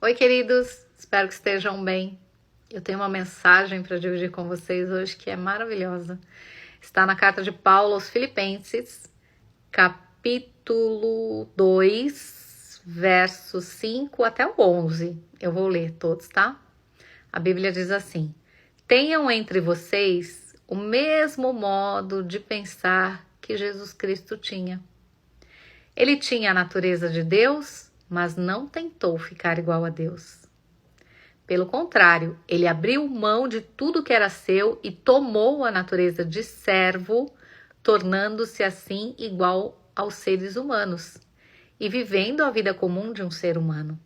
Oi, queridos, espero que estejam bem. Eu tenho uma mensagem para dividir com vocês hoje que é maravilhosa. Está na carta de Paulo aos Filipenses, capítulo 2, versos 5 até o 11. Eu vou ler todos, tá? A Bíblia diz assim: tenham entre vocês o mesmo modo de pensar que Jesus Cristo tinha. Ele tinha a natureza de Deus, mas não tentou ficar igual a Deus. Pelo contrário, ele abriu mão de tudo que era seu e tomou a natureza de servo, tornando-se assim igual aos seres humanos e vivendo a vida comum de um ser humano.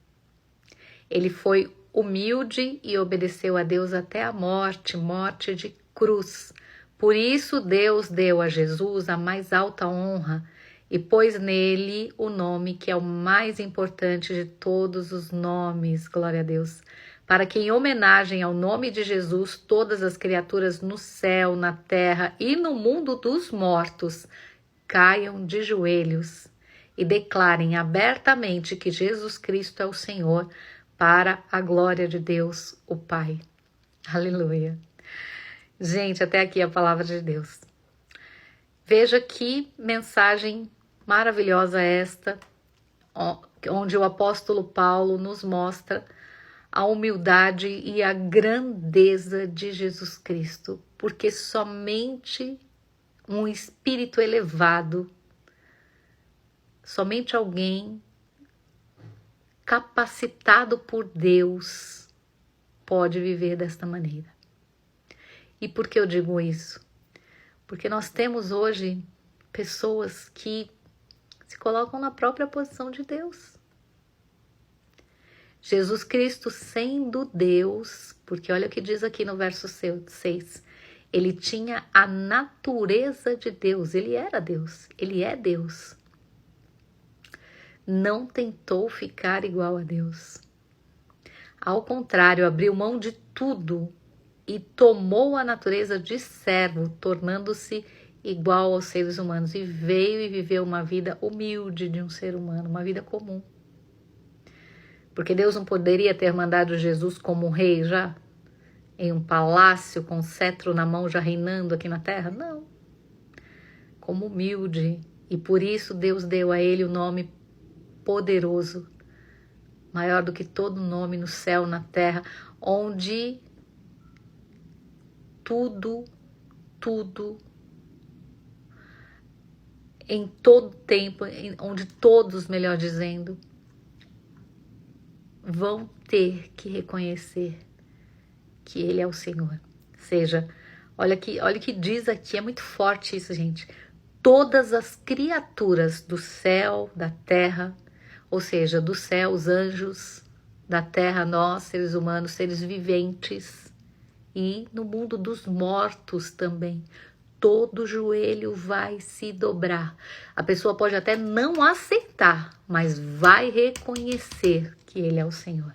Ele foi humilde e obedeceu a Deus até a morte, morte de cruz. Por isso Deus deu a Jesus a mais alta honra e pôs nele o nome que é o mais importante de todos os nomes, glória a Deus, para que em homenagem ao nome de Jesus todas as criaturas no céu, na terra e no mundo dos mortos caiam de joelhos e declarem abertamente que Jesus Cristo é o Senhor, para a glória de Deus, o Pai. Aleluia. Gente, até aqui a palavra de Deus. Veja que mensagem maravilhosa esta, onde o apóstolo Paulo nos mostra a humildade e a grandeza de Jesus Cristo, porque somente um espírito elevado, somente alguém capacitado por Deus pode viver desta maneira. E por que eu digo isso? Porque nós temos hoje pessoas que se colocam na própria posição de Deus. Jesus Cristo sendo Deus, porque olha o que diz aqui no verso 6, ele tinha a natureza de Deus, ele era Deus, ele é Deus. Não tentou ficar igual a Deus. Ao contrário, abriu mão de tudo e tomou a natureza de servo, tornando-se igual aos seres humanos, e veio e viveu uma vida humilde de um ser humano, uma vida comum. Porque Deus não poderia ter mandado Jesus como um rei já, em um palácio com cetro na mão já reinando aqui na terra? Não. Como humilde, e por isso Deus deu a ele o nome poderoso, maior do que todo nome no céu, na terra, onde tudo, em todo tempo, onde todos, melhor dizendo, vão ter que reconhecer que Ele é o Senhor. Ou seja, olha o que diz aqui, é muito forte isso, gente. Todas as criaturas do céu, da terra, ou seja, do céu, os anjos, da terra, nós, seres humanos, seres viventes, e no mundo dos mortos também, todo joelho vai se dobrar. A pessoa pode até não aceitar, mas vai reconhecer que Ele é o Senhor.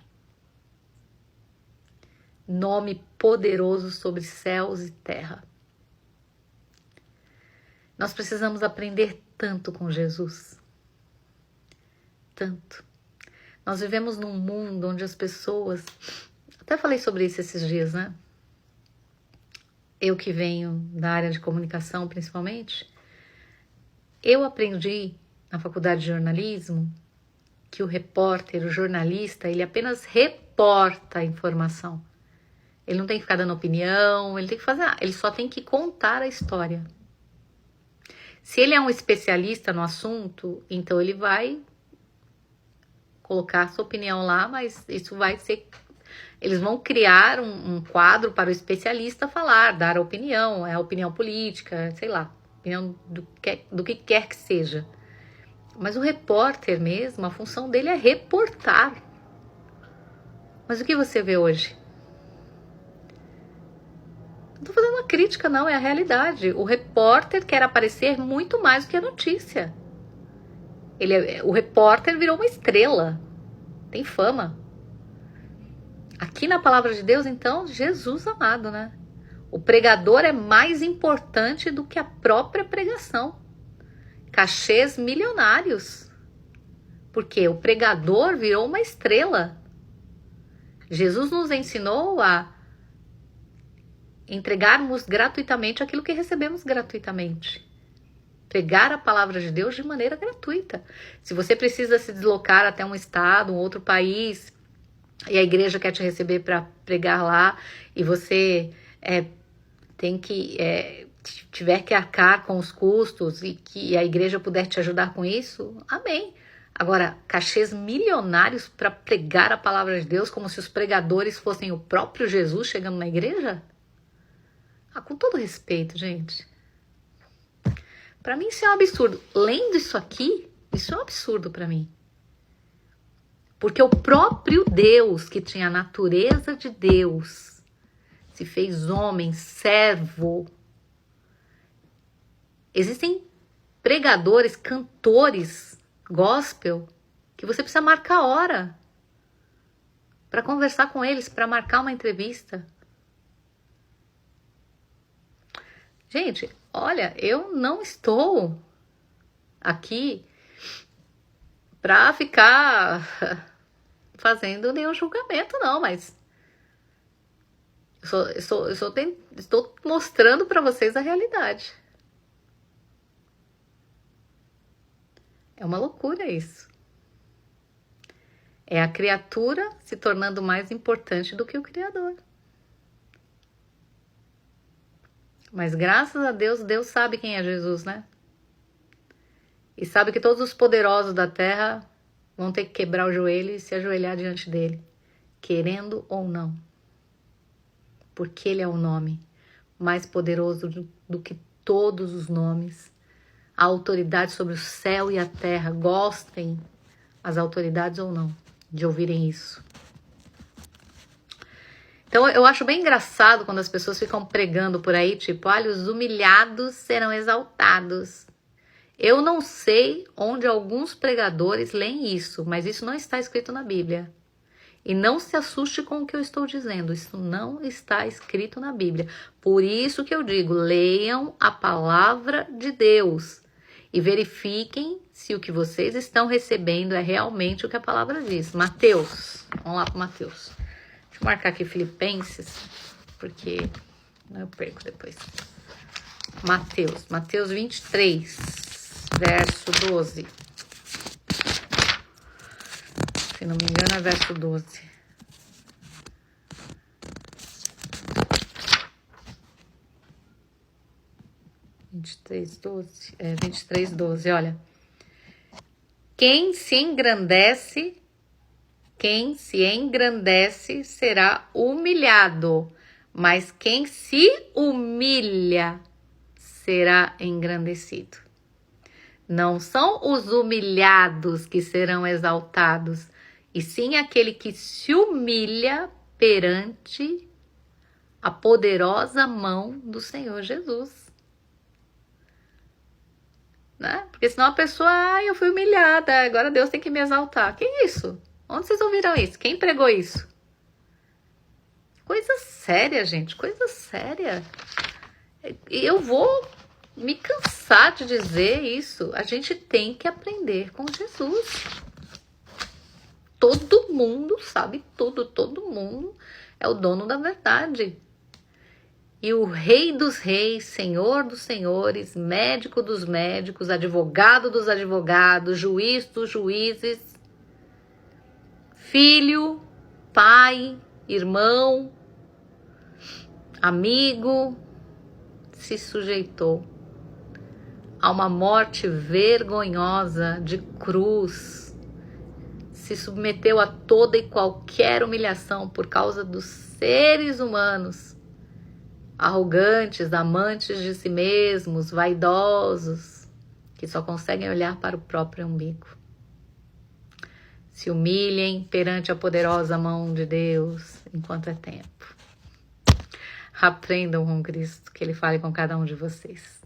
Nome poderoso sobre céus e terra. Nós precisamos aprender tanto com Jesus. Tanto. Nós vivemos num mundo onde as pessoas... Até falei sobre isso esses dias, né? Eu que venho da área de comunicação, principalmente, eu aprendi na faculdade de jornalismo que o repórter, o jornalista, ele apenas reporta a informação. Ele não tem que ficar dando opinião, ele tem que fazer nada, ele só tem que contar a história. Se ele é um especialista no assunto, então ele vai colocar a sua opinião lá, mas isso vai ser... Eles vão criar um quadro para o especialista falar, dar a opinião, é a opinião política, sei lá, opinião do que quer que seja. Mas o repórter mesmo, a função dele é reportar. Mas o que você vê hoje? Não estou fazendo uma crítica, não, é a realidade. O repórter quer aparecer muito mais do que a notícia. O repórter virou uma estrela, tem fama. Aqui na palavra de Deus, então, Jesus amado, né? O pregador é mais importante do que a própria pregação. Cachês milionários. Porque o pregador virou uma estrela. Jesus nos ensinou a entregarmos gratuitamente aquilo que recebemos gratuitamente. Pregar a palavra de Deus de maneira gratuita. Se você precisa se deslocar até um estado, um outro país, e a igreja quer te receber para pregar lá, e você tiver que arcar com os custos e que a igreja puder te ajudar com isso, amém. Agora, cachês milionários para pregar a palavra de Deus, como se os pregadores fossem o próprio Jesus chegando na igreja? Com todo respeito, gente. Para mim isso é um absurdo. Lendo isso aqui, isso é um absurdo para mim. Porque o próprio Deus, que tinha a natureza de Deus, se fez homem, servo. Existem pregadores, cantores, gospel, que você precisa marcar hora para conversar com eles, para marcar uma entrevista. Gente, olha, eu não estou aqui para ficar fazendo nenhum julgamento, não, mas estou mostrando para vocês a realidade. É uma loucura isso. É a criatura se tornando mais importante do que o Criador. Mas graças a Deus, Deus sabe quem é Jesus, né? E sabe que todos os poderosos da terra vão ter que quebrar o joelho e se ajoelhar diante dele, querendo ou não. Porque ele é o nome mais poderoso do que todos os nomes. A autoridade sobre o céu e a terra. Gostem as autoridades ou não de ouvirem isso. Então eu acho bem engraçado quando as pessoas ficam pregando por aí, tipo, olha, os humilhados serão exaltados. Eu não sei onde alguns pregadores leem isso, mas isso não está escrito na Bíblia. E não se assuste com o que eu estou dizendo, isso não está escrito na Bíblia. Por isso que eu digo, leiam a palavra de Deus e verifiquem se o que vocês estão recebendo é realmente o que a palavra diz. Mateus, vamos lá para Mateus. Deixa eu marcar aqui Filipenses, porque eu perco depois. Mateus 23, verso 12. Se não me engano, é verso 12. É 23, 12, olha. Quem se engrandece será humilhado, mas quem se humilha será engrandecido. Não são os humilhados que serão exaltados, e sim aquele que se humilha perante a poderosa mão do Senhor Jesus. Né? Porque senão a pessoa, eu fui humilhada, agora Deus tem que me exaltar. Que isso? Onde vocês ouviram isso? Quem pregou isso? Coisa séria, gente, coisa séria. E eu vou me cansar de dizer isso. A gente tem que aprender com Jesus. Todo mundo sabe tudo, todo mundo é o dono da verdade. E o Rei dos Reis, Senhor dos Senhores, Médico dos médicos, Advogado dos advogados, Juiz dos juízes, Filho, Pai, Irmão, Amigo, se sujeitou a uma morte vergonhosa de cruz, se submeteu a toda e qualquer humilhação por causa dos seres humanos, arrogantes, amantes de si mesmos, vaidosos, que só conseguem olhar para o próprio umbigo. Se humilhem perante a poderosa mão de Deus enquanto é tempo. Aprendam com Cristo, que Ele fale com cada um de vocês.